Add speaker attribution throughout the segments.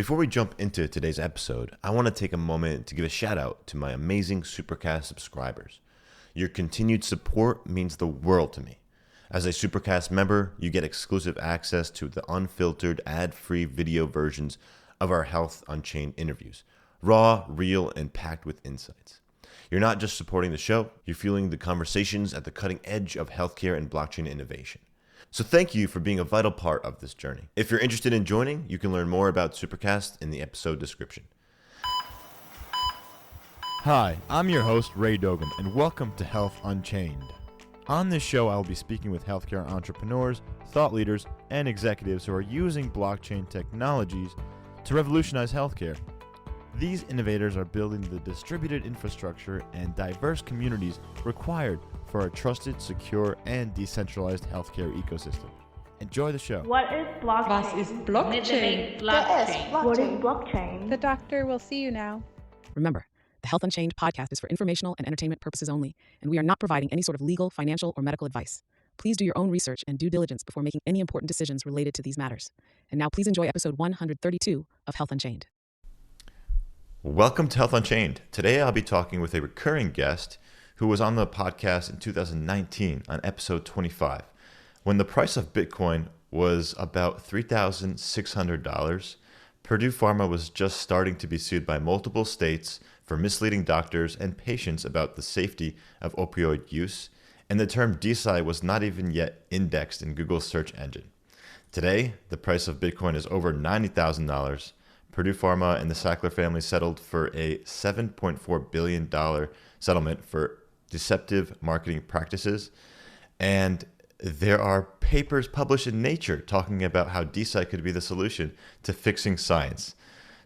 Speaker 1: Before we jump into today's episode, I want to take a moment to give a shout out to my amazing Supercast subscribers. Your continued support means the world to me. As a Supercast member, you get exclusive access to the unfiltered, ad-free video versions of our Health Unchained interviews. Raw, real, and packed with insights. You're not just supporting the show, you're fueling the conversations at the cutting edge of healthcare and blockchain innovation. So thank you for being a vital part of this journey. If you're interested in joining, you can learn more about Supercast in the episode description.
Speaker 2: Hi, I'm your host, Ray Dogum, and welcome to Health Unchained. On this show, I will be speaking with healthcare entrepreneurs, thought leaders, and executives who are using blockchain technologies to revolutionize healthcare. These innovators are building the distributed infrastructure and diverse communities required for a trusted, secure, and decentralized healthcare ecosystem. Enjoy the show.
Speaker 3: What is blockchain?
Speaker 4: Was ist Blockchain?
Speaker 3: What is blockchain?
Speaker 5: The doctor will see you now.
Speaker 6: Remember, the Health Unchained podcast is for informational and entertainment purposes only, and we are not providing any sort of legal, financial, or medical advice. Please do your own research and due diligence before making any important decisions related to these matters. And now please enjoy episode 132 of Health Unchained.
Speaker 1: Welcome to Health Unchained. Today I'll be talking with a recurring guest who was on the podcast in 2019 on episode 25. When the price of Bitcoin was about $3,600, Purdue Pharma was just starting to be sued by multiple states for misleading doctors and patients about the safety of opioid use, and the term DeCi was not even yet indexed in Google's search engine. Today, the price of Bitcoin is over $90,000. Purdue Pharma and the Sackler family settled for a $7.4 billion settlement for deceptive marketing practices. And there are papers published in Nature talking about how DeCi could be the solution to fixing science.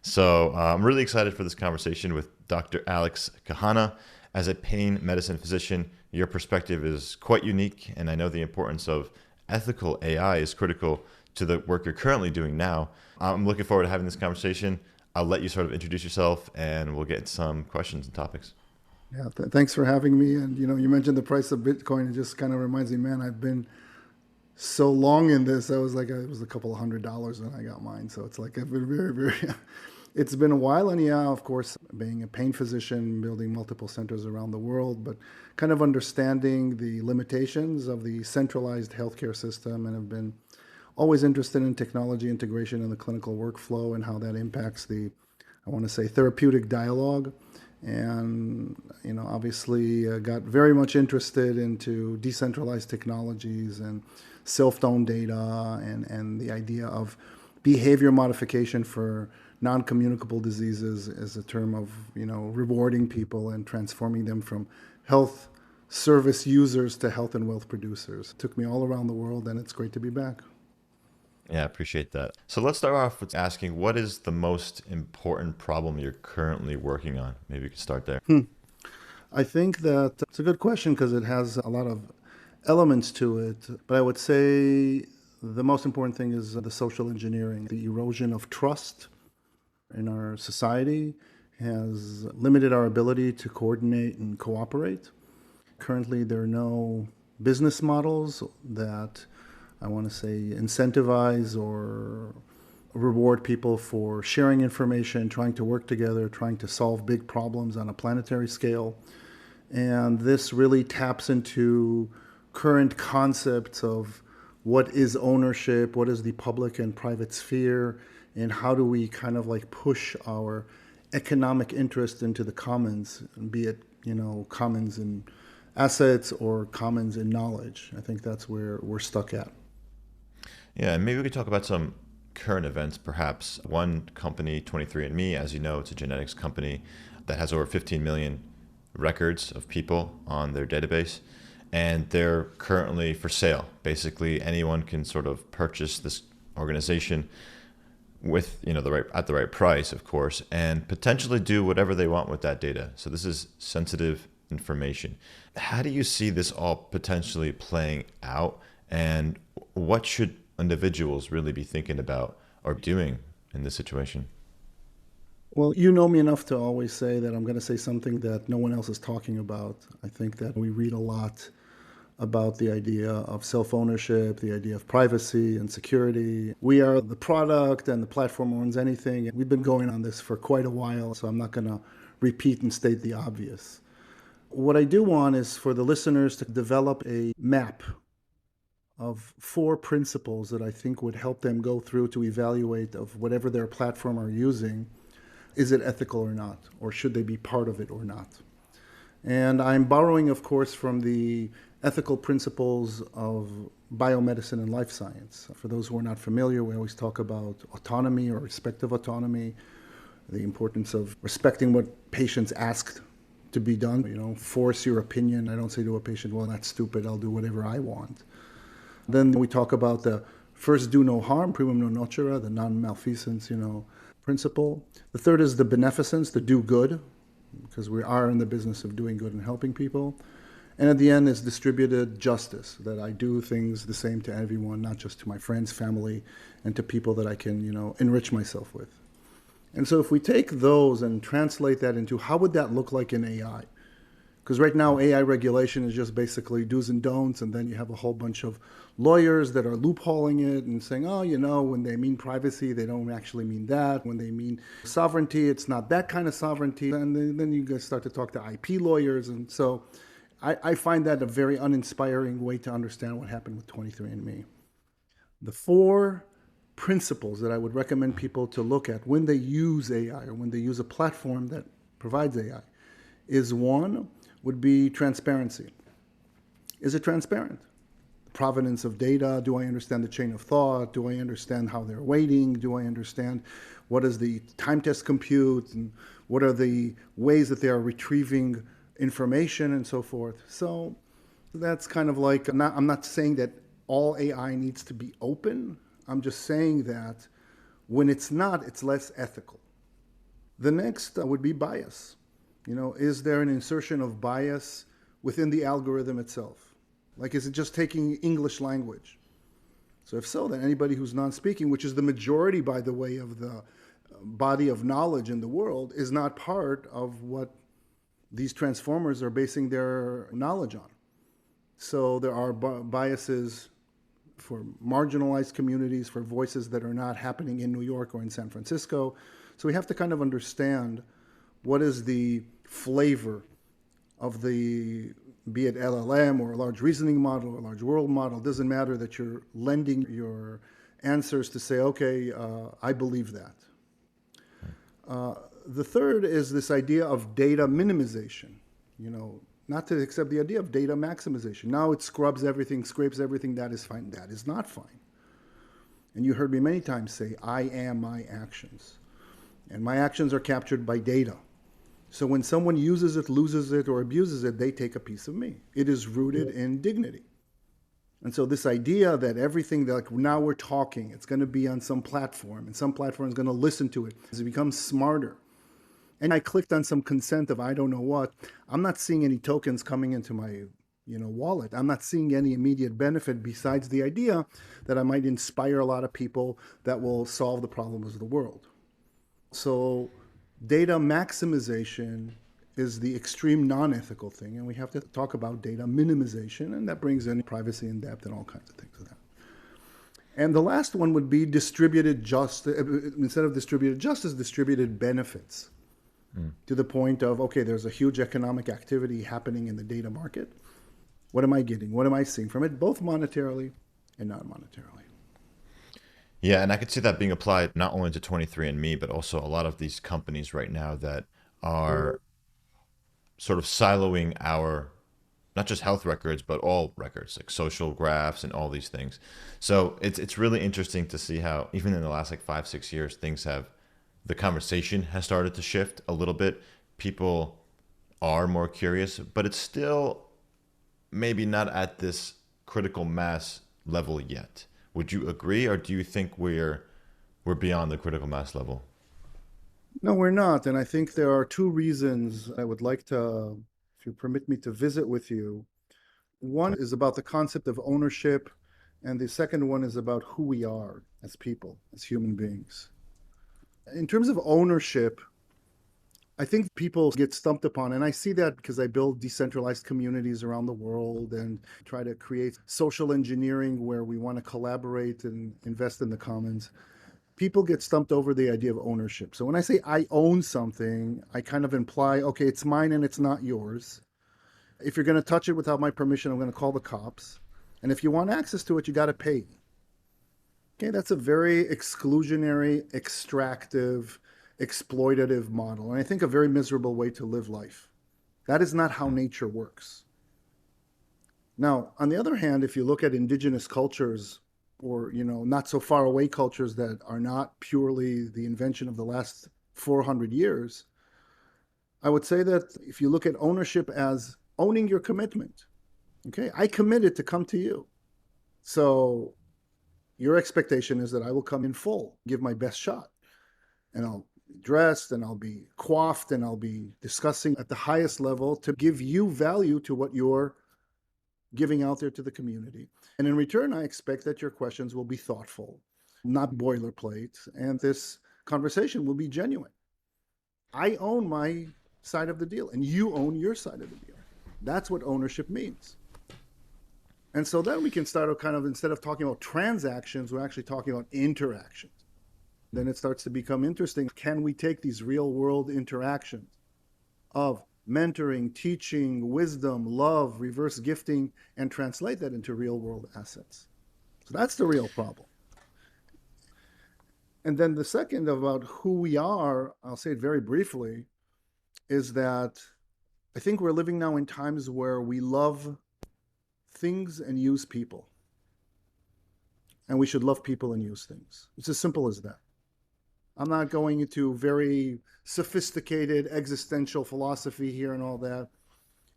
Speaker 1: So I'm really excited for this conversation with Dr. Alex Cahana. As a pain medicine physician, your perspective is quite unique, and I know the importance of ethical AI is critical to the work you're currently doing now. I'm looking forward to having this conversation. I'll let you sort of introduce yourself, and we'll get into some questions and topics.
Speaker 7: Yeah, thanks for having me. And you mentioned the price of Bitcoin. It just kind of reminds me, man, I've been so long in this. It was a couple of $100s when I got mine. So it's like I've been very it's been a while. And yeah, of course, being a pain physician, building multiple centers around the world, but kind of understanding the limitations of the centralized healthcare system, and have been always interested in technology integration in the clinical workflow and how that impacts the, I want to say, therapeutic dialogue. And, obviously got very much interested into decentralized technologies and self-owned data and the idea of behavior modification for non-communicable diseases as a term of, rewarding people and transforming them from health service users to health and wealth producers. It took me all around the world, and it's great to be back.
Speaker 1: Yeah, I appreciate that. So let's start off with asking, what is the most important problem you're currently working on? Maybe we could start there.
Speaker 7: I think that it's a good question because it has a lot of elements to it. But I would say the most important thing is the social engineering. The erosion of trust in our society has limited our ability to coordinate and cooperate. Currently, there are no business models that I want to say incentivize or reward people for sharing information, trying to work together, trying to solve big problems on a planetary scale. And this really taps into current concepts of what is ownership, what is the public and private sphere, and how do we kind of like push our economic interest into the commons, be it, commons in assets or commons in knowledge. I think that's where we're stuck at.
Speaker 1: Yeah, and maybe we could talk about some current events, perhaps. One company, 23andMe, as you know, it's a genetics company that has over 15 million records of people on their database, and they're currently for sale. Basically, anyone can sort of purchase this organization with, at the right price, of course, and potentially do whatever they want with that data. So this is sensitive information. How do you see this all potentially playing out, and what should individuals really be thinking about or doing in this situation?
Speaker 7: Well, you know me enough to always say that I'm going to say something that no one else is talking about. I think that we read a lot about the idea of self-ownership, the idea of privacy and security. We are the product and the platform owns anything. We've been going on this for quite a while, so I'm not going to repeat and state the obvious. What I do want is for the listeners to develop a map of 4 principles that I think would help them go through to evaluate of whatever their platform are using. Is it ethical or not? Or should they be part of it or not? And I'm borrowing, of course, from the ethical principles of biomedicine and life science. For those who are not familiar, we always talk about autonomy or respect of autonomy, the importance of respecting what patients ask to be done. Force your opinion. I don't say to a patient, well, that's stupid, I'll do whatever I want. Then we talk about the first do no harm, primum non nocere, the non-malfeasance, principle. The third is the beneficence, the do good, because we are in the business of doing good and helping people. And at the end is distributed justice, that I do things the same to everyone, not just to my friends, family, and to people that I can, enrich myself with. And so if we take those and translate that into how would that look like in AI? Because right now AI regulation is just basically do's and don'ts, and then you have a whole bunch of lawyers that are loopholing it and saying, when they mean privacy, they don't actually mean that. When they mean sovereignty, it's not that kind of sovereignty. And then you guys start to talk to IP lawyers. And so I find that a very uninspiring way to understand what happened with 23andMe. The 4 principles that I would recommend people to look at when they use AI or when they use a platform that provides AI is 1 would be transparency. Is it transparent? Provenance of data. Do I understand the chain of thought? Do I understand how they're weighting? Do I understand what is the time test compute and what are the ways that they are retrieving information and so forth? So that's kind of like, I'm not saying that all AI needs to be open. I'm just saying that when it's not, it's less ethical. The next would be bias. Is there an insertion of bias within the algorithm itself? Like, is it just taking English language? So if so, then anybody who's non-speaking, which is the majority, by the way, of the body of knowledge in the world, is not part of what these transformers are basing their knowledge on. So there are biases for marginalized communities, for voices that are not happening in New York or in San Francisco. So we have to kind of understand what is the flavor of the, be it LLM or a large reasoning model or a large world model. It doesn't matter that you're lending your answers to say, okay, I believe that. The third is this idea of data minimization, not to accept the idea of data maximization. Now it scrubs everything, scrapes everything. That is fine. That is not fine. And you heard me many times say, I am my actions. And my actions are captured by data. So when someone uses it, loses it, or abuses it, they take a piece of me. It is rooted in dignity. And so this idea that everything, like now we're talking, it's going to be on some platform, and some platform is going to listen to it as it becomes smarter. And I clicked on some consent of I don't know what. I'm not seeing any tokens coming into my wallet. I'm not seeing any immediate benefit besides the idea that I might inspire a lot of people that will solve the problems of the world. So data maximization is the extreme non-ethical thing, and we have to talk about data minimization, and that brings in privacy and depth and all kinds of things to that. And the last one would be distributed justice, instead of distributed justice, distributed benefits. To the point of, okay, there's a huge economic activity happening in the data market. What am I getting? What am I seeing from it, both monetarily and non-monetarily?
Speaker 1: Yeah, and I could see that being applied not only to 23andMe, but also a lot of these companies right now that are sort of siloing our, not just health records, but all records, like social graphs and all these things. So it's really interesting to see how, even in the last 5-6 years, the conversation has started to shift a little bit. People are more curious, but it's still maybe not at this critical mass level yet. Would you agree, or do you think we're beyond the critical mass level?
Speaker 7: No, we're not. And I think there are 2 reasons I would like to, if you permit me to visit with you. One is about the concept of ownership, and the second one is about who we are as people, as human beings. In terms of ownership, I think people get stumped upon, and I see that because I build decentralized communities around the world and try to create social engineering where we want to collaborate and invest in the commons. People get stumped over the idea of ownership. So when I say I own something, I kind of imply, okay, it's mine and it's not yours. If you're going to touch it without my permission, I'm going to call the cops. And if you want access to it, you got to pay. Okay, that's a very exclusionary, extractive, exploitative model, and I think a very miserable way to live life. That is not how nature works. Now, on the other hand, if you look at indigenous cultures or, not so far away cultures that are not purely the invention of the last 400 years, I would say that if you look at ownership as owning your commitment, okay, I committed to come to you. So your expectation is that I will come in full, give my best shot, and I'll be dressed and I'll be coiffed and I'll be discussing at the highest level to give you value to what you're giving out there to the community. And in return, I expect that your questions will be thoughtful, not boilerplate, and this conversation will be genuine. I own my side of the deal and you own your side of the deal. That's what ownership means. And so then we can start kind of, instead of talking about transactions, we're actually talking about interactions. Then it starts to become interesting. Can we take these real world interactions of mentoring, teaching, wisdom, love, reverse gifting, and translate that into real world assets? So that's the real problem. And then the second about who we are, I'll say it very briefly, is that I think we're living now in times where we love things and use people. And we should love people and use things. It's as simple as that. I'm not going into very sophisticated existential philosophy here and all that.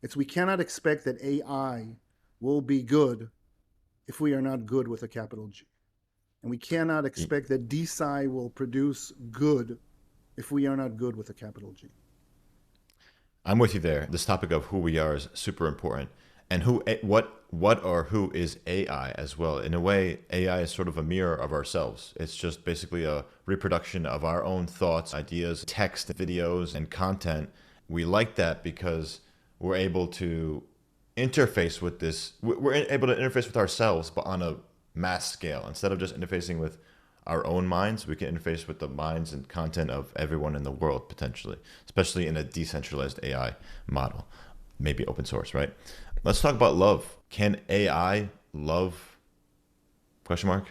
Speaker 7: It's we cannot expect that AI will be good if we are not good with a capital G. And we cannot expect that DeSci will produce good if we are not good with a capital G.
Speaker 1: I'm with you there. This topic of who we are is super important. And what or who is AI as well? In a way, AI is sort of a mirror of ourselves. It's just basically a reproduction of our own thoughts, ideas, text, videos, and content. We like that because we're able to interface with this. We're able to interface with ourselves, but on a mass scale. Instead of just interfacing with our own minds, we can interface with the minds and content of everyone in the world, potentially, especially in a decentralized AI model, maybe open source, right? Let's talk about love. Can AI love? Question mark.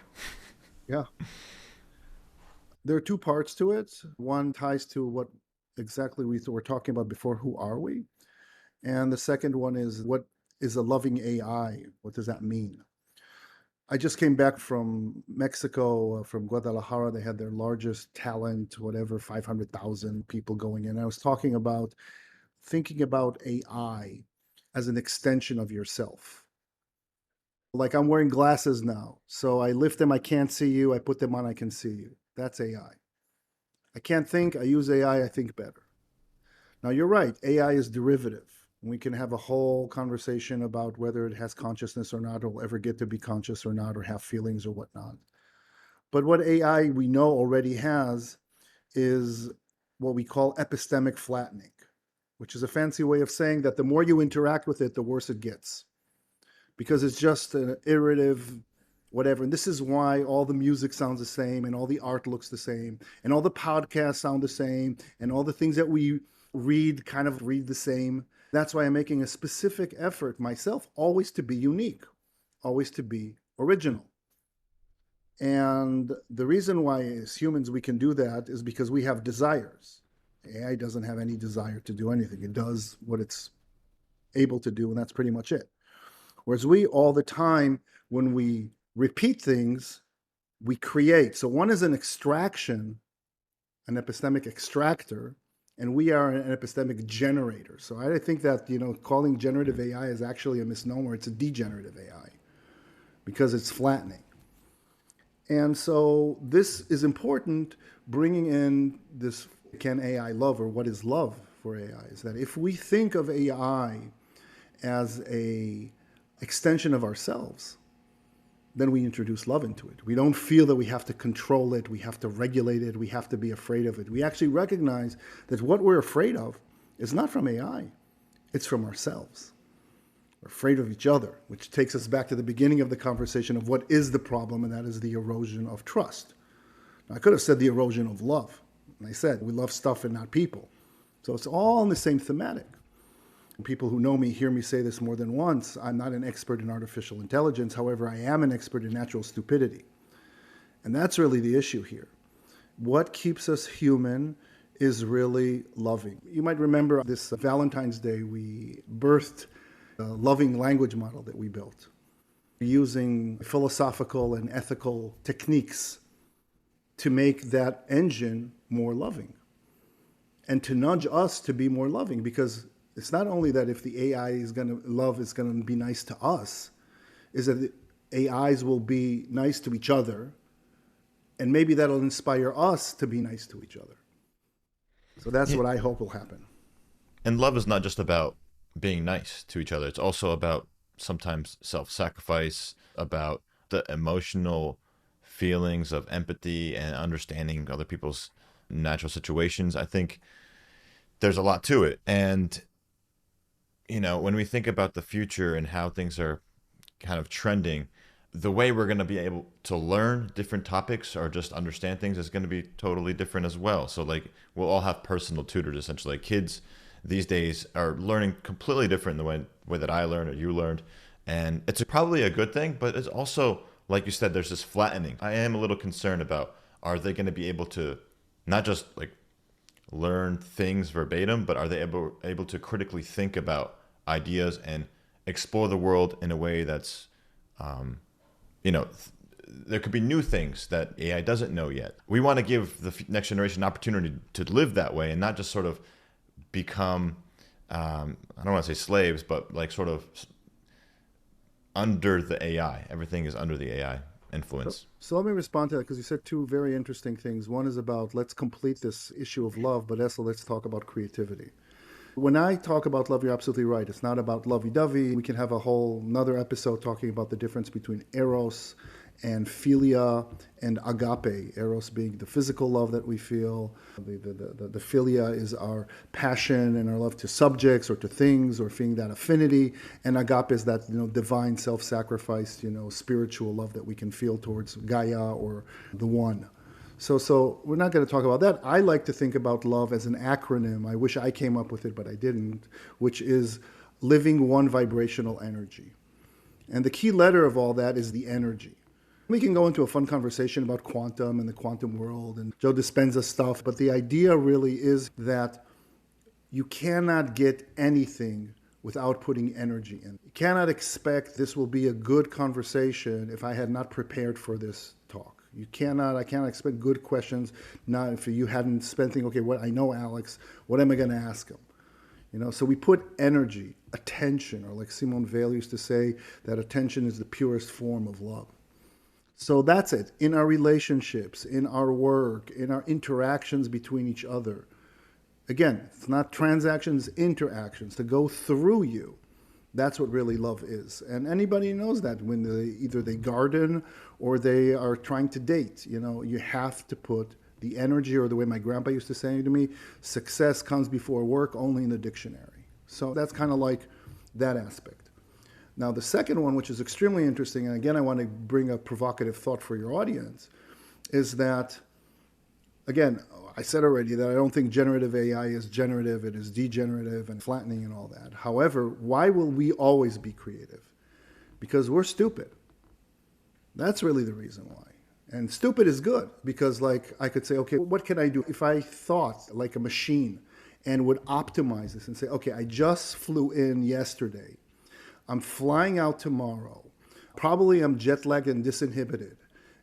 Speaker 7: Yeah. There are two parts to it. One ties to what exactly we were talking about before, who are we? And the second one is, what is a loving AI? What does that mean? I just came back from Mexico, from Guadalajara. They had their largest talent, whatever, 500,000 people going in. I was talking about thinking about AI as an extension of yourself. Like I'm wearing glasses now. So I lift them, I can't see you. I put them on, I can see you. That's AI. I can't think, I use AI, I think better. Now you're right, AI is derivative. We can have a whole conversation about whether it has consciousness or not, or will ever get to be conscious or not, or have feelings or whatnot. But what AI we know already has is what we call epistemic flattening, which is a fancy way of saying that the more you interact with it, the worse it gets. Because it's just an iterative whatever. And this is why all the music sounds the same, and all the art looks the same, and all the podcasts sound the same, and all the things that we read kind of read the same. That's why I'm making a specific effort myself always to be unique, always to be original. And the reason why as humans we can do that is because we have desires. AI doesn't have any desire to do anything. It does what it's able to do, and that's pretty much it. Whereas we all the time, when we repeat things, we create. So one is an extraction, an epistemic extractor, and we are an epistemic generator. So I think that, calling generative AI is actually a misnomer. It's a degenerative AI because it's flattening. And so this is important, bringing in this, can AI love, or what is love for AI, is that if we think of AI as a extension of ourselves, then we introduce love into it. We don't feel that we have to control it, we have to regulate it, we have to be afraid of it. We actually recognize that what we're afraid of is not from AI, it's from ourselves. We're afraid of each other, which takes us back to the beginning of the conversation of what is the problem, and that is the erosion of trust. Now, I could have said the erosion of love. And I said, we love stuff and not people. So it's all in the same thematic. People who know me hear me say this more than once. I'm not an expert in artificial intelligence. However, I am an expert in natural stupidity. And that's really the issue here. What keeps us human is really loving. You might remember this Valentine's Day, we birthed a loving language model that we built using philosophical and ethical techniques to make that engine more loving and to nudge us to be more loving, because it's not only that if the AI is going to be nice to us, is that the AIs will be nice to each other, and maybe that'll inspire us to be nice to each other. So that's what I hope will happen.
Speaker 1: And love is not just about being nice to each other. It's also about sometimes self-sacrifice, about the emotional feelings of empathy and understanding other people's natural situations. I think there's a lot to it. And, you know, when we think about the future and how things are kind of trending, the way we're going to be able to learn different topics or just understand things is going to be totally different as well. So like we'll all have personal tutors, essentially. Like kids these days are learning completely different than the way that I learned or you learned. And it's probably a good thing, but it's also, like you said, there's this flattening. I am a little concerned about, are they going to be able to not just like learn things verbatim, but are they able to critically think about ideas and explore the world in a way that's, there could be new things that AI doesn't know yet. We want to give the next generation an opportunity to live that way and not just sort of become, I don't want to say slaves, but like sort of under the AI. Everything is under the AI influence.
Speaker 7: So let me respond to that, because you said two very interesting things. One is about let's complete this issue of love, but also let's talk about creativity. When I talk about love, you're absolutely right. It's not about lovey-dovey. We can have a whole another episode talking about the difference between eros and philia and agape. Eros being the physical love that we feel. The philia is our passion and our love to subjects or to things or feeling that affinity. And agape is that divine self-sacrifice, spiritual love that we can feel towards Gaia or the One. So we're not going to talk about that. I like to think about love as an acronym. I wish I came up with it, but I didn't, which is living one vibrational energy. And the key letter of all that is the energy. We can go into a fun conversation about quantum and the quantum world and Joe Dispenza stuff, but the idea really is that you cannot get anything without putting energy in. You cannot expect this will be a good conversation if I had not prepared for this talk. I cannot expect good questions not if you hadn't spent thinking, okay, I know Alex, what am I going to ask him? So we put energy, attention, or like Simone Weil used to say, that attention is the purest form of love. So that's it. In our relationships, in our work, in our interactions between each other. Again, it's not transactions, interactions, to go through you. That's what really love is. And anybody knows that when either they garden or they are trying to date. You have to put the energy, or the way my grandpa used to say to me, success comes before work only in the dictionary. So that's kind of like that aspect. Now, the second one, which is extremely interesting, and again, I want to bring a provocative thought for your audience, is that, again, I said already that I don't think generative AI is generative, it is degenerative and flattening and all that. However, why will we always be creative? Because we're stupid. That's really the reason why. And stupid is good, because like I could say, okay, what can I do? If I thought like a machine and would optimize this and say, okay, I just flew in yesterday. I'm flying out tomorrow. Probably I'm jet lagged and disinhibited.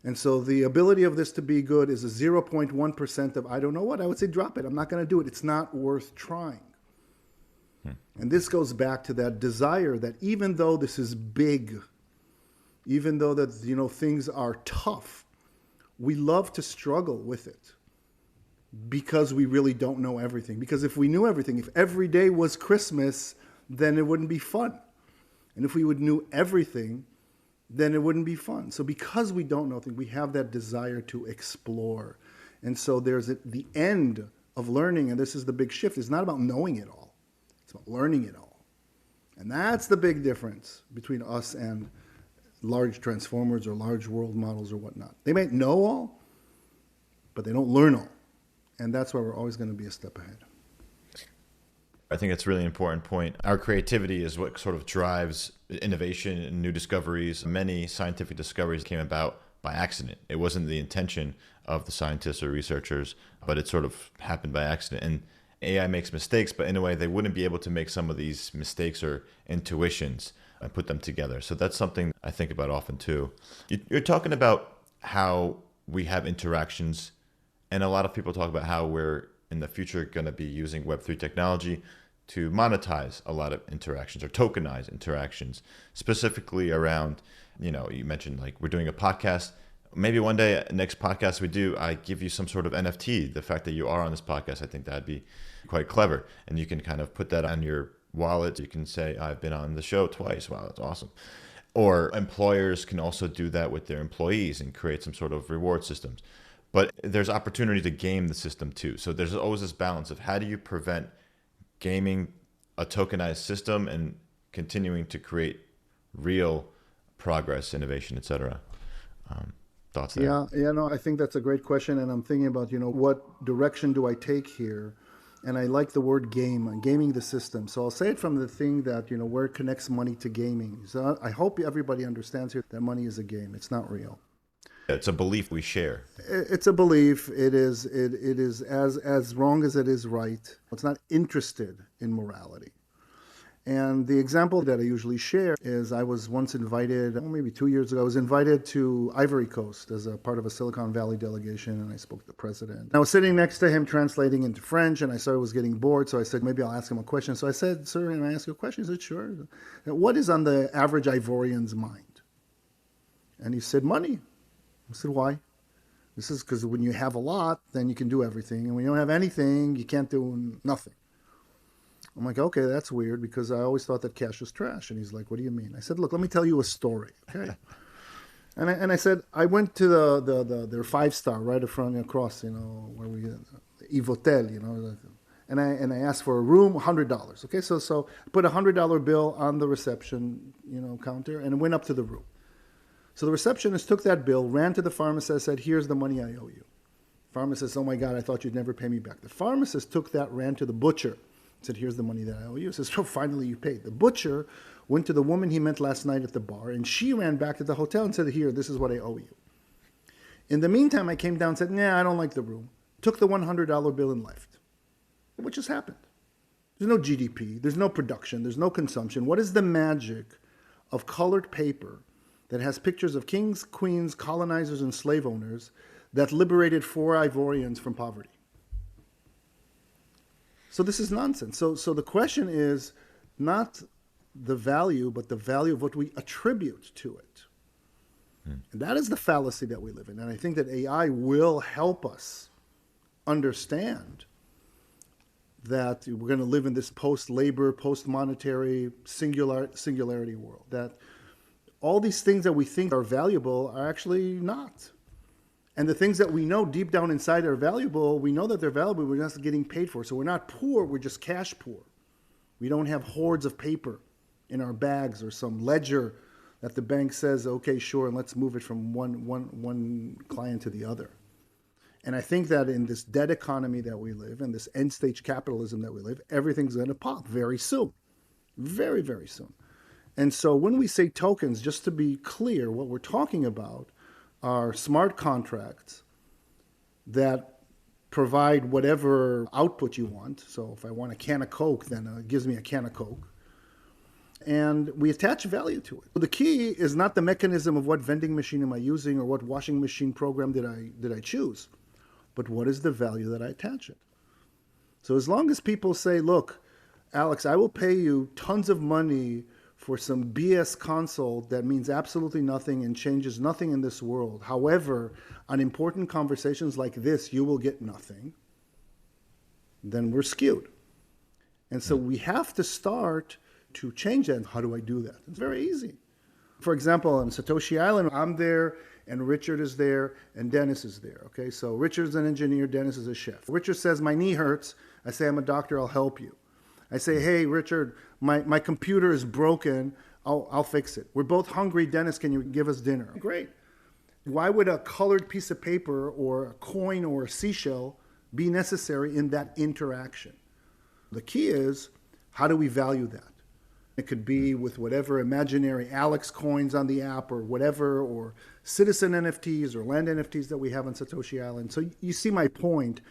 Speaker 7: And so the ability of this to be good is a 0.1% of, I don't know what, I would say drop it. I'm not going to do it. It's not worth trying. And this goes back to that desire that even though this is big, even though that, things are tough, we love to struggle with it because we really don't know everything. Because if we knew everything, if every day was Christmas, then it wouldn't be fun. And if we would knew everything, then it wouldn't be fun. So because we don't know things, we have that desire to explore. And so there's the end of learning, and this is the big shift. It's not about knowing it all. It's about learning it all. And that's the big difference between us and large transformers or large world models or whatnot. They might know all, but they don't learn all. And that's why we're always going to be a step ahead.
Speaker 1: I think it's a really important point. Our creativity is what sort of drives innovation and new discoveries. Many scientific discoveries came about by accident. It wasn't the intention of the scientists or researchers, but it sort of happened by accident. And AI makes mistakes, but in a way they wouldn't be able to make some of these mistakes or intuitions and put them together. So that's something I think about often too. You're talking about how we have interactions, and a lot of people talk about how we're in the future going to be using Web3 technology to monetize a lot of interactions or tokenize interactions, specifically around, you mentioned like we're doing a podcast. Maybe one day, next podcast we do, I give you some sort of NFT. The fact that you are on this podcast, I think that'd be quite clever. And you can kind of put that on your wallet. You can say, I've been on the show twice. Wow, that's awesome. Or employers can also do that with their employees and create some sort of reward systems. But there's opportunity to game the system too. So there's always this balance of how do you prevent gaming a tokenized system and continuing to create real progress, innovation, et cetera. Thoughts there?
Speaker 7: Yeah, no, I think that's a great question. And I'm thinking about, what direction do I take here? And I like the word gaming the system. So I'll say it from the thing that, where it connects money to gaming. So I hope everybody understands here that money is a game. It's not real.
Speaker 1: It's a belief we share.
Speaker 7: It's a belief. It is as wrong as it is right. It's not interested in morality. And the example that I usually share is I was once invited, maybe 2 years ago, I was invited to Ivory Coast as a part of a Silicon Valley delegation, and I spoke to the president. I was sitting next to him translating into French, and I saw I was getting bored, so I said, maybe I'll ask him a question. So I said, sir, can I ask you a question? He said, sure. What is on the average Ivorian's mind? And he said, money. I said, why? This is because when you have a lot, then you can do everything. And when you don't have anything, you can't do nothing. I'm like, okay, that's weird because I always thought that cash was trash. And he's like, what do you mean? I said, look, let me tell you a story. Okay. and I said, I went to their 5-star right in front across, where we, Evotel, and I asked for a room, $100. Okay. So I put $100 bill on the reception, counter, and went up to the room. So the receptionist took that bill, ran to the pharmacist, said, here's the money I owe you. Pharmacist, oh my God, I thought you'd never pay me back. The pharmacist took that, ran to the butcher, said, here's the money that I owe you. He says, so finally you paid. The butcher went to the woman he met last night at the bar, and she ran back to the hotel and said, here, this is what I owe you. In the meantime, I came down and said, nah, I don't like the room. Took the $100 bill and left. What just happened? There's no GDP. There's no production. There's no consumption. What is the magic of colored paper that has pictures of kings, queens, colonizers, and slave owners that liberated 4 Ivorians from poverty? So this is nonsense. So the question is not the value, but the value of what we attribute to it. And that is the fallacy that we live in. And I think that AI will help us understand that we're going to live in this post-labor, post-monetary singularity world, that all these things that we think are valuable are actually not. And the things that we know deep down inside are valuable, we know that they're valuable, we're just getting paid for. So we're not poor, we're just cash poor. We don't have hordes of paper in our bags or some ledger that the bank says, okay, sure, and let's move it from one client to the other. And I think that in this dead economy that we live, in this end-stage capitalism that we live, everything's going to pop very soon. Very, very soon. And so when we say tokens, just to be clear, what we're talking about are smart contracts that provide whatever output you want. So if I want a can of Coke, then it gives me a can of Coke. And we attach value to it. The key is not the mechanism of what vending machine am I using or what washing machine program did I choose, but what is the value that I attach it. So as long as people say, look, Alex, I will pay you tons of money for some BS console that means absolutely nothing and changes nothing in this world. However, on important conversations like this, you will get nothing. Then we're skewed. And so we have to start to change that. How do I do that? It's very easy. For example, on Satoshi Island, I'm there and Richard is there and Dennis is there. Okay, so Richard's an engineer, Dennis is a chef. Richard says, my knee hurts. I say, I'm a doctor, I'll help you. I say, hey, Richard, my computer is broken. I'll fix it. We're both hungry. Dennis, can you give us dinner? Great. Why would a colored piece of paper or a coin or a seashell be necessary in that interaction? The key is, how do we value that? It could be with whatever imaginary Alex coins on the app or whatever, or citizen NFTs or land NFTs that we have on Satoshi Island. So you see my point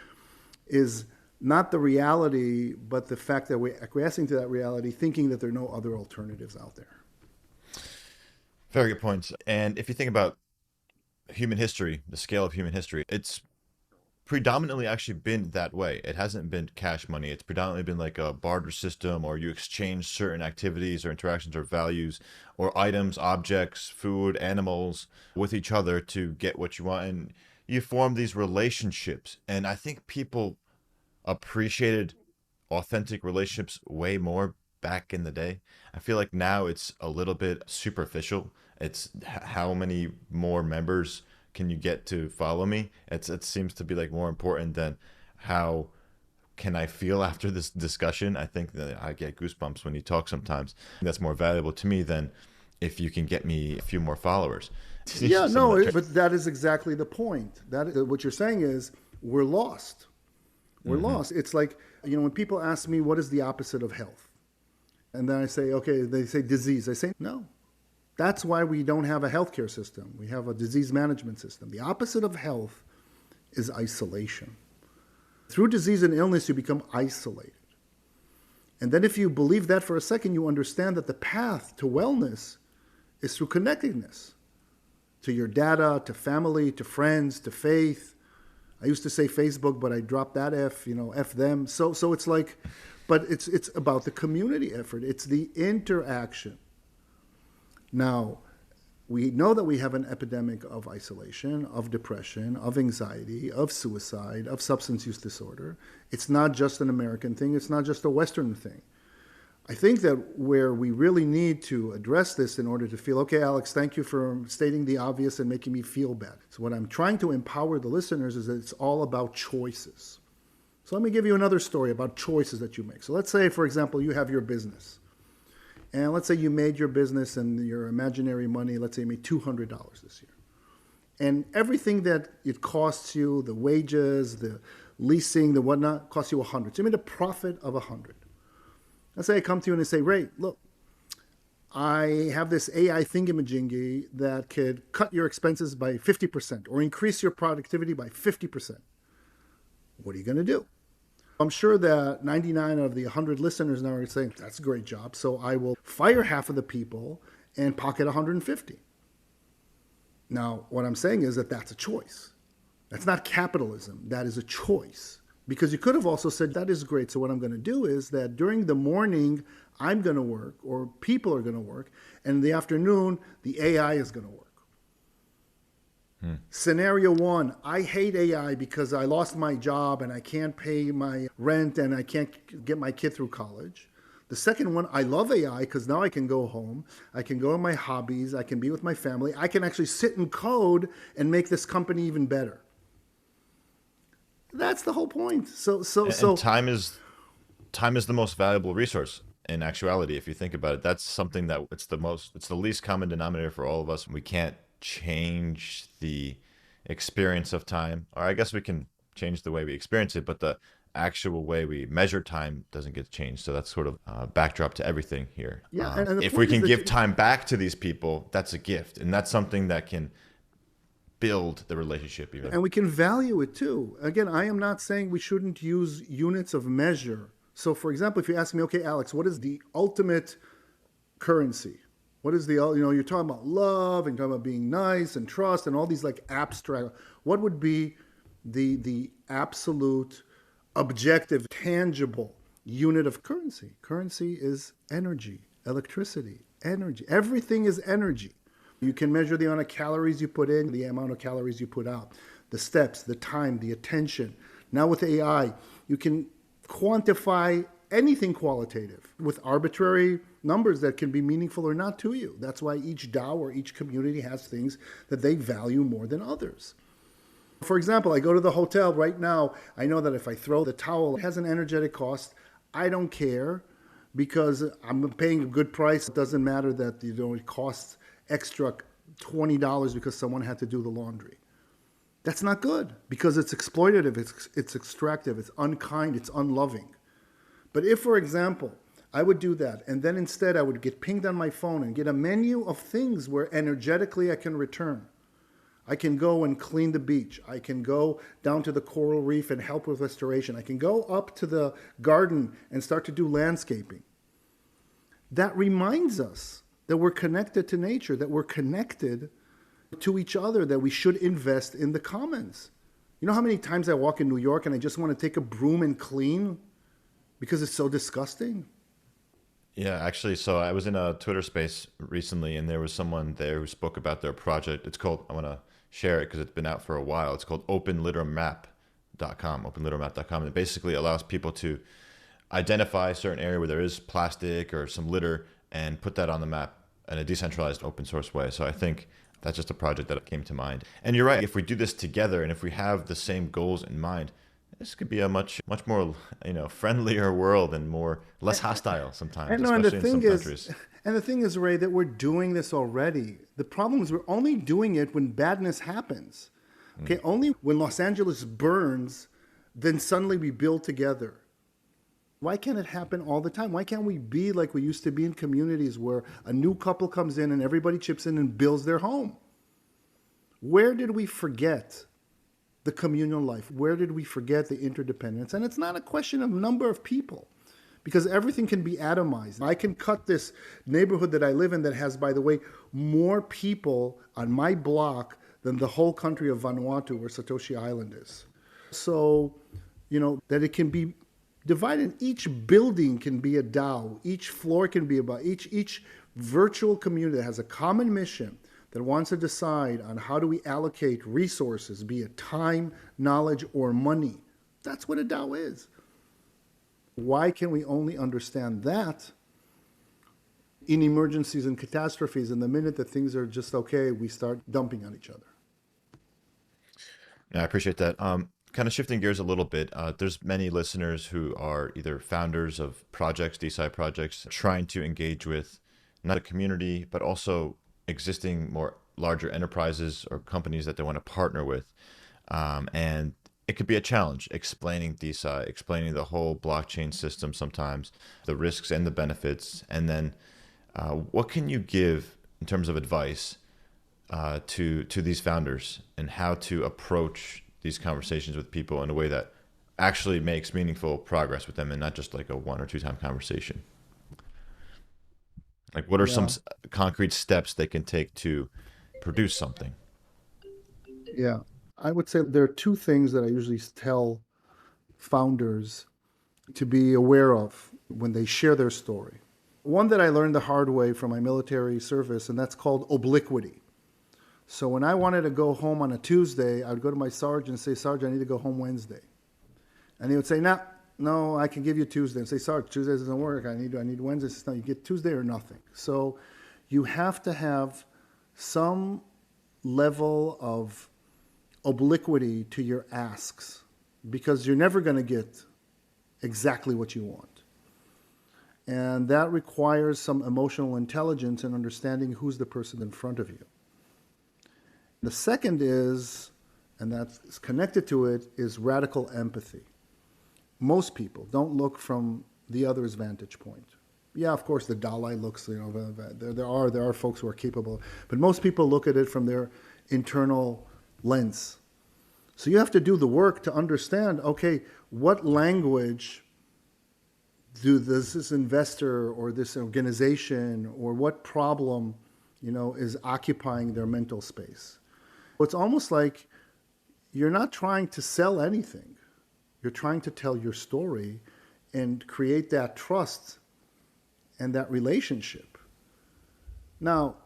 Speaker 7: is not the reality, but the fact that we're acquiescing to that reality, thinking that there are no other alternatives out there.
Speaker 1: Very good points. And if you think about human history, the scale of human history, it's predominantly actually been that way. It hasn't been cash money. It's predominantly been like a barter system, or you exchange certain activities or interactions or values or items, objects, food, animals with each other to get what you want. And you form these relationships. And I think people appreciated authentic relationships way more back in the day. I feel like now it's a little bit superficial. It's how many more members can you get to follow me? It seems to be like more important than how can I feel after this discussion. I think that I get goosebumps when you talk sometimes. That's more valuable to me than if you can get me a few more followers.
Speaker 7: Yeah, no, but that is exactly the point. What you're saying is we're lost. We're lost. It's like, when people ask me what is the opposite of health? And then I say, okay, they say disease. I say, no. That's why we don't have a healthcare system. We have a disease management system. The opposite of health is isolation. Through disease and illness, you become isolated. And then if you believe that for a second, you understand that the path to wellness is through connectedness to your data, to family, to friends, to faith. I used to say Facebook, but I dropped that F, F them. So it's like, but it's about the community effort. It's the interaction. Now, we know that we have an epidemic of isolation, of depression, of anxiety, of suicide, of substance use disorder. It's not just an American thing. It's not just a Western thing. I think that where we really need to address this in order to feel, okay, Alex, thank you for stating the obvious and making me feel bad. So what I'm trying to empower the listeners is that it's all about choices. So let me give you another story about choices that you make. So let's say, for example, you have your business. And let's say you made your business and your imaginary money, let's say you made $200 this year. And everything that it costs you, the wages, the leasing, the whatnot, costs you $100. So you made a profit of $100. Let's say I come to you and I say, Ray, look, I have this AI thingamajiggy that could cut your expenses by 50% or increase your productivity by 50%. What are you going to do? I'm sure that 99 of the 100 listeners now are saying, that's a great job. So I will fire half of the people and pocket 150. Now, what I'm saying is that that's a choice. That's not capitalism. That is a choice. Because you could have also said, that is great. So what I'm going to do is that during the morning, I'm going to work, or people are going to work. And in the afternoon, the AI is going to work. Scenario one, I hate AI because I lost my job and I can't pay my rent and I can't get my kid through college. The second one, I love AI because now I can go home, I can go on my hobbies, I can be with my family, I can actually sit and code and make this company even better. That's the whole point. So
Speaker 1: time is the most valuable resource in actuality. If you think about it, that's something that it's the least common denominator for all of us. We can't change the experience of time, or I guess we can change the way we experience it, but the actual way we measure time doesn't get changed. So that's sort of a backdrop to everything here.
Speaker 7: Yeah, and
Speaker 1: if we can give time back to these people, that's a gift, and that's something that can build the relationship even.
Speaker 7: And we can value it too. Again, I am not saying we shouldn't use units of measure. So for example, if you ask me, okay, Alex, what is the ultimate currency? What is you're talking about love and you're talking about being nice and trust and all these like abstract, what would be the absolute objective, tangible unit of currency? Currency is energy, electricity, energy. Everything is energy. You can measure the amount of calories you put in, the amount of calories you put out, the steps, the time, the attention. Now with AI, you can quantify anything qualitative with arbitrary numbers that can be meaningful or not to you. That's why each DAO or each community has things that they value more than others. For example, I go to the hotel right now. I know that if I throw the towel, it has an energetic cost. I don't care because I'm paying a good price. It doesn't matter that it costs extra $20 because someone had to do the laundry. That's not good because it's exploitative, it's extractive, it's unkind, it's unloving. But if, for example, I would do that, and then instead I would get pinged on my phone and get a menu of things where energetically I can return. I can go and clean the beach. I can go down to the coral reef and help with restoration. I can go up to the garden and start to do landscaping. That reminds us that we're connected to nature, that we're connected to each other, that we should invest in the commons. You know how many times I walk in New York and I just want to take a broom and clean because it's so disgusting?
Speaker 1: Yeah, actually, so I was in a Twitter space recently, and there was someone there who spoke about their project. It's called, I want to share it because it's been out for a while. It's called openlittermap.com, and it basically allows people to identify a certain area where there is plastic or some litter and put that on the map in a decentralized open source way. So I think that's just a project that came to mind. And you're right, if we do this together and if we have the same goals in mind, this could be a much more friendlier world and less hostile sometimes, especially in some countries.
Speaker 7: And the thing is, Ray, that we're doing this already. The problem is we're only doing it when badness happens. Okay, only when Los Angeles burns, then suddenly we build together. Why can't it happen all the time? Why can't we be like we used to be in communities where a new couple comes in and everybody chips in and builds their home? Where did we forget the communal life? Where did we forget the interdependence? And it's not a question of number of people, because everything can be atomized. I can cut this neighborhood that I live in that has, by the way, more people on my block than the whole country of Vanuatu, where Satoshi Island is. So, that it can be divided. Each building can be a DAO. Each floor can be about each virtual community that has a common mission that wants to decide on how do we allocate resources, be it time, knowledge, or money. That's what a DAO is. Why can we only understand that in emergencies and catastrophes, and the minute that things are just okay, we start dumping on each other?
Speaker 1: Yeah, I appreciate that. Kind of shifting gears a little bit, there's many listeners who are either founders of projects, DeSci projects, trying to engage with not a community, but also existing more larger enterprises or companies that they want to partner with. And it could be a challenge explaining DeSci, explaining the whole blockchain system sometimes, the risks and the benefits. And then what can you give in terms of advice to these founders and how to approach these conversations with people in a way that actually makes meaningful progress with them and not just like a 1 or 2 time conversation? Like, what are some concrete steps they can take to produce something?
Speaker 7: Yeah, I would say there are 2 things that I usually tell founders to be aware of when they share their story. One that I learned the hard way from my military service, and that's called obliquity. So when I wanted to go home on a Tuesday, I would go to my sergeant and say, "Sergeant, I need to go home Wednesday." And he would say, No, I can give you Tuesday. And say, "Sergeant, Tuesday doesn't work. I need Wednesday." He says, "No, you get Tuesday or nothing." So you have to have some level of obliquity to your asks, because you're never going to get exactly what you want. And that requires some emotional intelligence and understanding who's the person in front of you. The second is, and that's connected to it, is radical empathy. Most people don't look from the other's vantage point. Yeah, of course, the Dalai looks, there are folks who are capable, but most people look at it from their internal lens. So you have to do the work to understand, okay, what language does this investor or this organization, or what problem, is occupying their mental space? It's almost like you're not trying to sell anything. You're trying to tell your story and create that trust and that relationship. Now,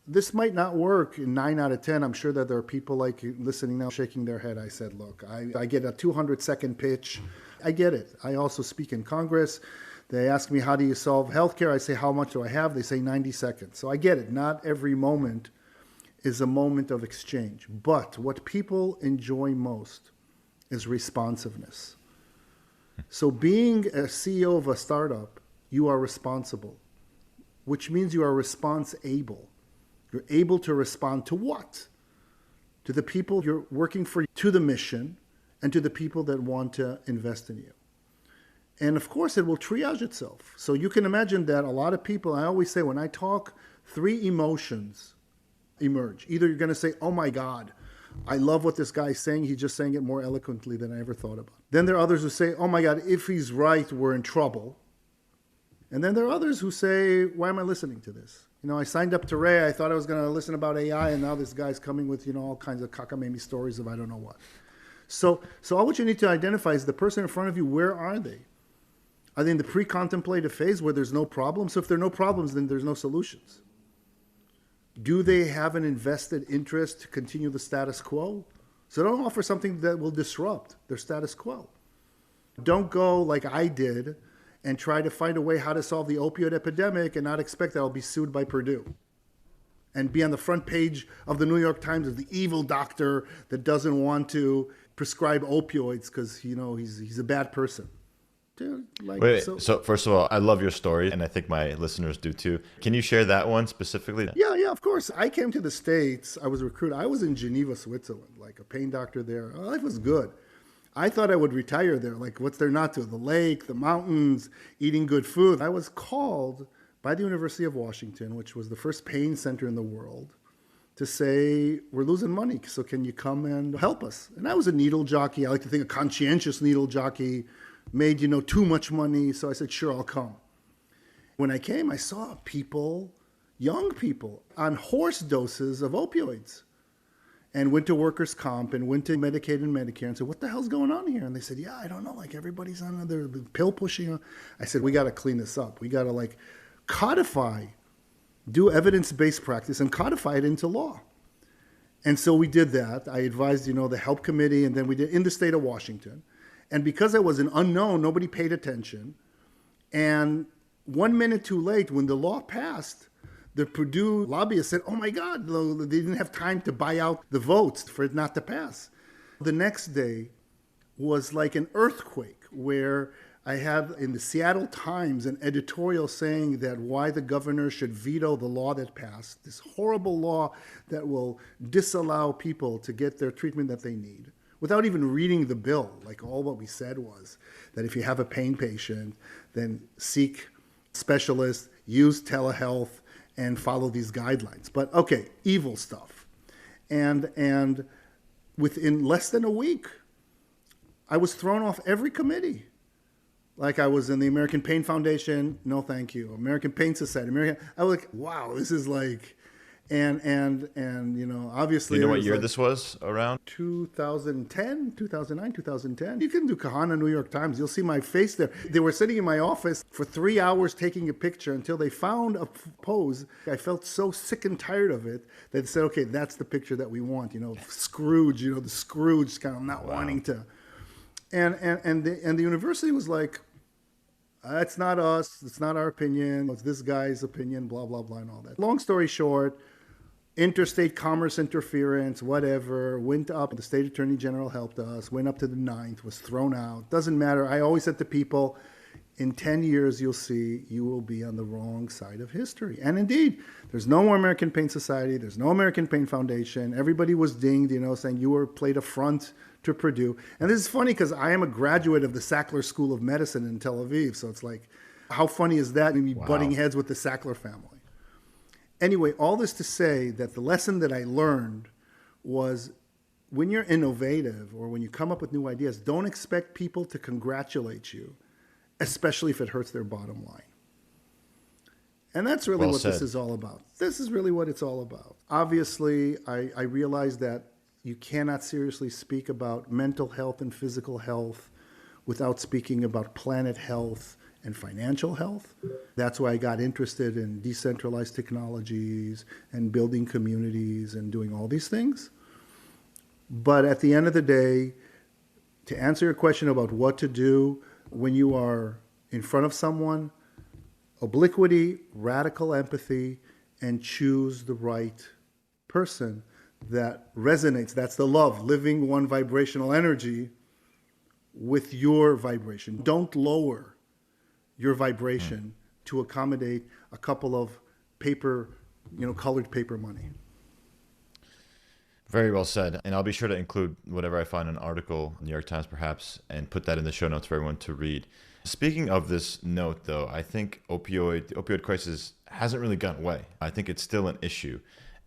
Speaker 7: this might not work in 9 out of 10. I'm sure that there are people like you listening now shaking their head. I said, look, I get a 200-second pitch. I get it. I also speak in Congress. They ask me, how do you solve healthcare? I say, how much do I have? They say 90 seconds. So I get it. Not every moment is a moment of exchange. But what people enjoy most is responsiveness. So being a CEO of a startup, you are responsible, which means you are response-able. You're able to respond to what? To the people you're working for, to the mission, and to the people that want to invest in you. And of course, it will triage itself. So you can imagine that a lot of people, I always say when I talk, 3 emotions emerge. Either you're going to say, oh my God, I love what this guy's saying. He's just saying it more eloquently than I ever thought about. Then there are others who say, oh my God, if he's right, we're in trouble. And then there are others who say, why am I listening to this? I signed up to Ray. I thought I was going to listen about AI, and now this guy's coming with, all kinds of cockamamie stories of I don't know what. So all what you need to identify is the person in front of you, where are they? Are they in the pre-contemplative phase where there's no problems? So if there are no problems, then there's no solutions. Do they have an invested interest to continue the status quo? So don't offer something that will disrupt their status quo. Don't go like I did and try to find a way how to solve the opioid epidemic and not expect that I'll be sued by Purdue and be on the front page of the New York Times as the evil doctor that doesn't want to prescribe opioids because, he's a bad person. Dude,
Speaker 1: so first of all, I love your story, and I think my listeners do too. Can you share that one specifically?
Speaker 7: Yeah, of course. I came to the States. I was recruited. I was in Geneva, Switzerland, like a pain doctor there. Life was good. I thought I would retire there. Like, what's there not to? The lake, the mountains, eating good food. I was called by the University of Washington, which was the first pain center in the world, to say, we're losing money, so can you come and help us? And I was a needle jockey. I like to think a conscientious needle jockey, made, too much money. So I said, sure, I'll come. When I came, I saw people, young people, on horse doses of opioids, and went to workers' comp and went to Medicaid and Medicare and said, what the hell's going on here? And they said, yeah, I don't know. Like, everybody's on another pill pushing. I said, we got to clean this up. We got to codify, do evidence-based practice and codify it into law. And so we did that. I advised, the help committee, and then we did in the state of Washington. And because I was an unknown, nobody paid attention. And 1 minute too late, when the law passed, the Purdue lobbyists said, oh my God, they didn't have time to buy out the votes for it not to pass. The next day was like an earthquake where I had in the Seattle Times an editorial saying that why the governor should veto the law that passed, this horrible law that will disallow people to get their treatment that they need, without even reading the bill. Like, all what we said was that if you have a pain patient, then seek specialists, use telehealth, and follow these guidelines. But okay, evil stuff. And within less than a week, I was thrown off every committee. Like, I was in the American Pain Foundation, no thank you. American Pain Society, I was like, wow, this is like, and obviously.
Speaker 1: Do you know what year this was around?
Speaker 7: 2010, 2009, 2010. You can do Cahana, New York Times. You'll see my face there. They were sitting in my office for 3 hours taking a picture until they found a pose. I felt so sick and tired of it that they said, okay, that's the picture that we want. Scrooge, the Scrooge kind of not wanting to. And the university was like, it's not us, it's not our opinion, it's this guy's opinion, blah, blah, blah, and all that. Long story short, interstate commerce interference, whatever, went up. The state attorney general helped us, went up to the 9th, was thrown out. Doesn't matter. I always said to people, in 10 years, you'll see you will be on the wrong side of history. And indeed, there's no more American Pain Society. There's no American Pain Foundation. Everybody was dinged, saying you were played affront to Purdue. And this is funny because I am a graduate of the Sackler School of Medicine in Tel Aviv. So it's like, how funny is that? Me butting heads with the Sackler family. Anyway, all this to say that the lesson that I learned was when you're innovative or when you come up with new ideas, don't expect people to congratulate you, especially if it hurts their bottom line. And that's really what this is all about. This is really what it's all about. Obviously, I realize that you cannot seriously speak about mental health and physical health without speaking about planet health and financial health. That's why I got interested in decentralized technologies and building communities and doing all these things. But at the end of the day, to answer your question about what to do when you are in front of someone, obliquity, radical empathy, and choose the right person that resonates. That's the love, living one vibrational energy with your vibration. Don't lower your vibration to accommodate a couple of paper, colored paper money.
Speaker 1: Very well said. And I'll be sure to include whatever I find in an article, New York Times perhaps, and put that in the show notes for everyone to read. Speaking of this note, though, I think the opioid crisis hasn't really gone away. I think it's still an issue.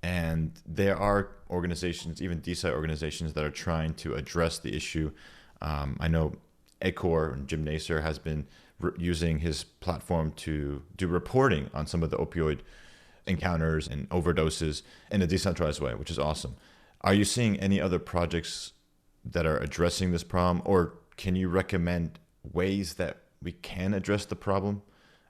Speaker 1: And there are organizations, even DeSci organizations, that are trying to address the issue. I know Ecor and Jim Nasser has been using his platform to do reporting on some of the opioid encounters and overdoses in a decentralized way, which is awesome. Are you seeing any other projects that are addressing this problem, or can you recommend ways that we can address the problem?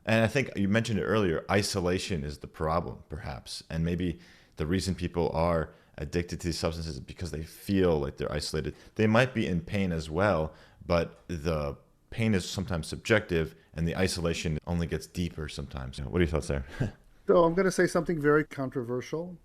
Speaker 1: And I think you mentioned it earlier, isolation is the problem, perhaps. And maybe the reason people are addicted to these substances is because they feel like they're isolated. They might be in pain as well, but the pain is sometimes subjective and the isolation only gets deeper sometimes. What are your thoughts there?
Speaker 7: So I'm going to say something very controversial.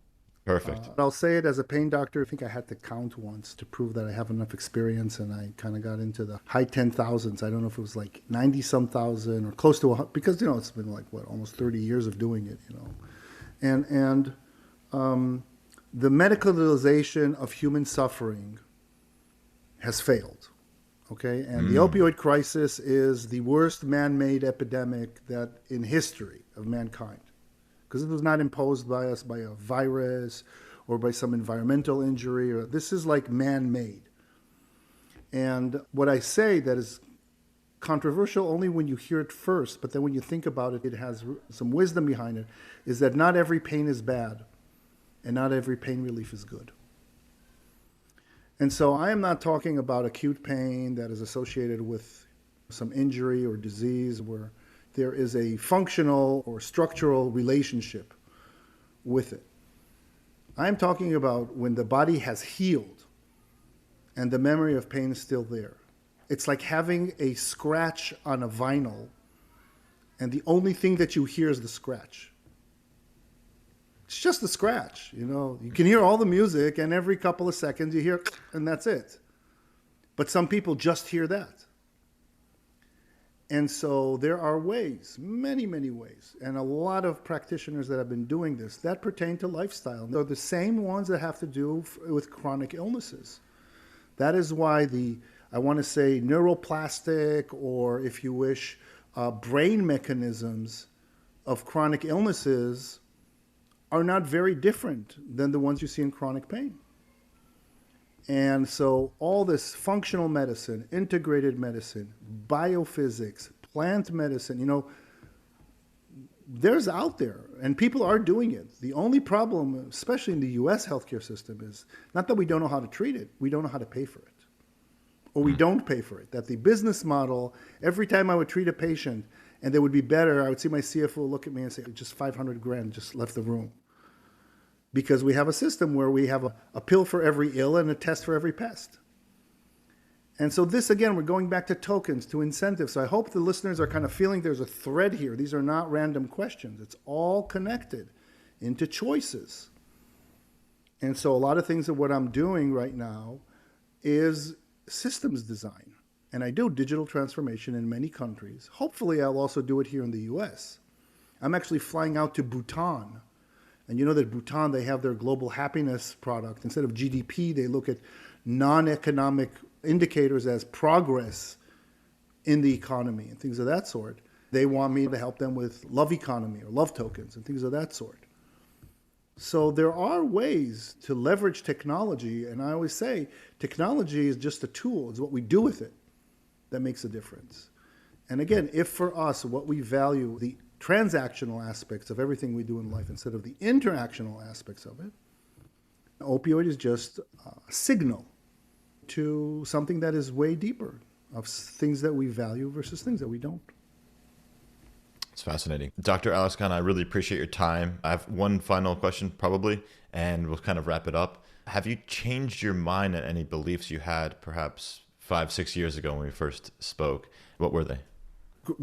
Speaker 1: Perfect.
Speaker 7: I'll say it as a pain doctor. I think I had to count once to prove that I have enough experience, and I kind of got into the high 10,000s. I don't know if it was like 90-some thousand or close to 100, because, it's been like, almost 30 years of doing it, And the medicalization of human suffering has failed, okay? And the opioid crisis is the worst man-made epidemic that in history of mankind. Because it was not imposed by us by a virus or by some environmental injury. This is like man-made. And what I say that is controversial only when you hear it first, but then when you think about it, it has some wisdom behind it, is that not every pain is bad and not every pain relief is good. And so I am not talking about acute pain that is associated with some injury or disease where there is a functional or structural relationship with it. I'm talking about when the body has healed and the memory of pain is still there. It's like having a scratch on a vinyl and the only thing that you hear is the scratch. It's just the scratch, You can hear all the music and every couple of seconds you hear, and that's it. But some people just hear that. And so there are ways, many, many ways, and a lot of practitioners that have been doing this that pertain to lifestyle. They're the same ones that have to do with chronic illnesses. That is why I want to say neuroplastic, or if you wish, brain mechanisms of chronic illnesses are not very different than the ones you see in chronic pain. And so all this functional medicine, integrated medicine, biophysics, plant medicine, there's out there and people are doing it. The only problem, especially in the US healthcare system, is not that we don't know how to treat it, we don't know how to pay for it. Or we don't pay for it. That the business model, every time I would treat a patient and they would be better, I would see my CFO look at me and say, just 500 grand, just left the room. Because we have a system where we have a pill for every ill and a test for every pest. And so this, again, we're going back to tokens, to incentives. So I hope the listeners are kind of feeling there's a thread here. These are not random questions. It's all connected into choices. And so a lot of things of what I'm doing right now is systems design. And I do digital transformation in many countries. Hopefully I'll also do it here in the US. I'm actually flying out to Bhutan. And you know that Bhutan, they have their global happiness product. Instead of GDP, they look at non-economic indicators as progress in the economy and things of that sort. They want me to help them with love economy or love tokens and things of that sort. So there are ways to leverage technology. And I always say technology is just a tool. It's what we do with it that makes a difference. And again, if for us, what we value, the transactional aspects of everything we do in life instead of the interactional aspects of it, opioid is just a signal to something that is way deeper, of things that we value versus things that we don't.
Speaker 1: It's fascinating. Dr. Alex Cahana, I really appreciate your time. I have one final question probably, and we'll kind of wrap it up. Have you changed your mind on any beliefs you had perhaps 5-6 years ago when we first spoke? What were they?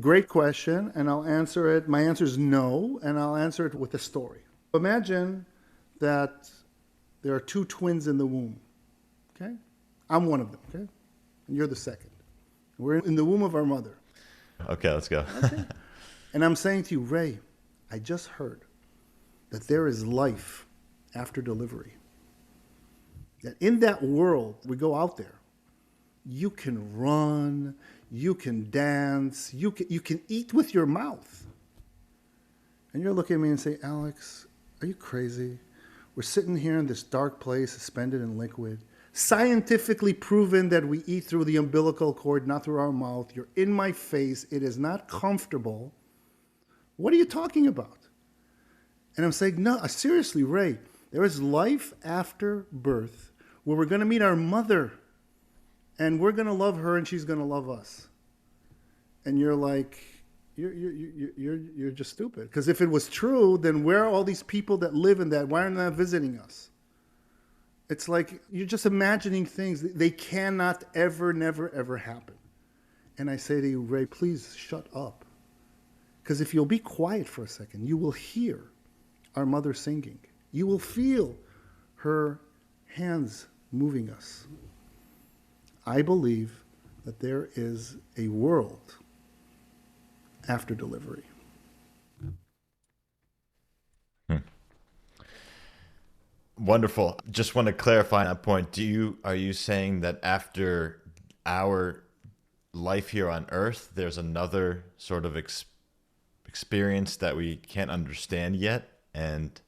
Speaker 7: Great question, and I'll answer it. My answer is no, and I'll answer it with a story. Imagine that there are two twins in the womb, okay? I'm one of them, okay? And you're the second. We're in the womb of our mother.
Speaker 1: Okay, let's go.
Speaker 7: Okay? And I'm saying to you, Ray, I just heard that there is life after delivery. That in that world, we go out there, you can run, you can dance, you can eat with your mouth. And you're looking at me and say, Alex, are you crazy? We're sitting here in this dark place, suspended in liquid, scientifically proven that we eat through the umbilical cord, not through our mouth. You're in my face. It is not comfortable. What are you talking about? And I'm saying, no, seriously, Ray, there is life after birth where we're going to meet our mother and we're going to love her and she's going to love us. And you're like, you're just stupid. Because if it was true, then where are all these people that live in that? Why aren't they visiting us? It's like you're just imagining things. They cannot ever, never, ever happen. And I say to you, Ray, please shut up. Because if you'll be quiet for a second, you will hear our mother singing. You will feel her hands moving us. I believe that there is a world after delivery.
Speaker 1: Wonderful. Just want to clarify that point. Are you saying that after our life here on Earth, there's another sort of experience that we can't understand yet, and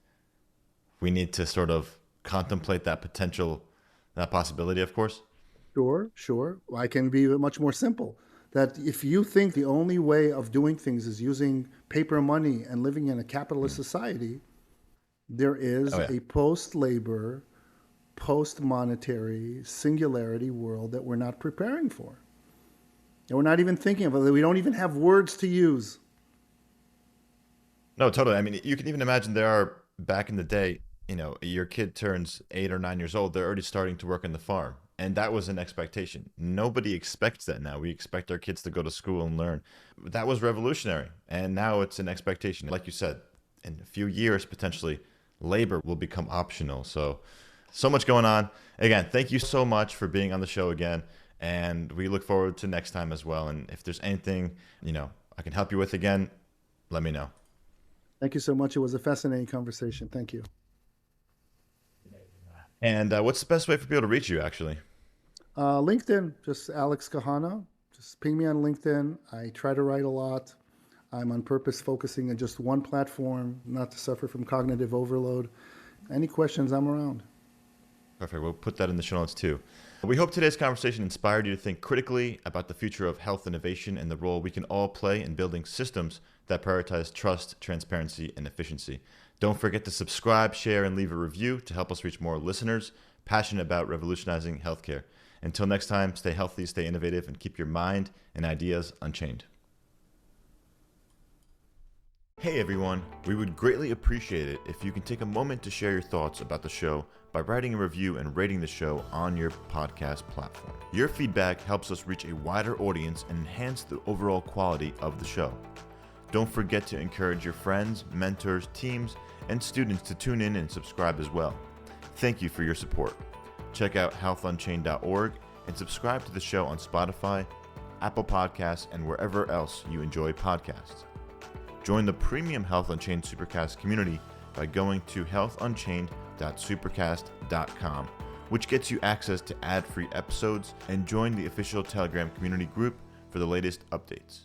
Speaker 1: we need to sort of contemplate that possibility, of course?
Speaker 7: Sure. I can be much more simple. That if you think the only way of doing things is using paper money and living in a capitalist society, there is a post-labor, post-monetary singularity world that we're not preparing for. And we're not even thinking of it. We don't even have words to use.
Speaker 1: No, totally. I mean, you can even imagine back in the day, your kid turns 8 or 9 years old, they're already starting to work on the farm. And that was an expectation. Nobody expects that now. We expect our kids to go to school and learn. That was revolutionary. And now it's an expectation. Like you said, in a few years, potentially, labor will become optional. So much going on. Again, thank you so much for being on the show again. And we look forward to next time as well. And if there's anything, I can help you with again, let me know.
Speaker 7: Thank you so much. It was a fascinating conversation. Thank you.
Speaker 1: And what's the best way for people to reach you, actually?
Speaker 7: LinkedIn, just Alex Cahana. Just ping me on LinkedIn. I try to write a lot. I'm on purpose focusing on just one platform, not to suffer from cognitive overload. Any questions, I'm around.
Speaker 1: Perfect. We'll put that in the show notes too. We hope today's conversation inspired you to think critically about the future of health innovation and the role we can all play in building systems that prioritize trust, transparency, and efficiency. Don't forget to subscribe, share, and leave a review to help us reach more listeners passionate about revolutionizing healthcare. Until next time, stay healthy, stay innovative, and keep your mind and ideas unchained. Hey everyone, we would greatly appreciate it if you can take a moment to share your thoughts about the show by writing a review and rating the show on your podcast platform. Your feedback helps us reach a wider audience and enhance the overall quality of the show. Don't forget to encourage your friends, mentors, teams, and students to tune in and subscribe as well. Thank you for your support. Check out healthunchained.org and subscribe to the show on Spotify, Apple Podcasts, and wherever else you enjoy podcasts. Join the premium Health Unchained Supercast community by going to healthunchained.supercast.com, which gets you access to ad-free episodes, and join the official Telegram community group for the latest updates.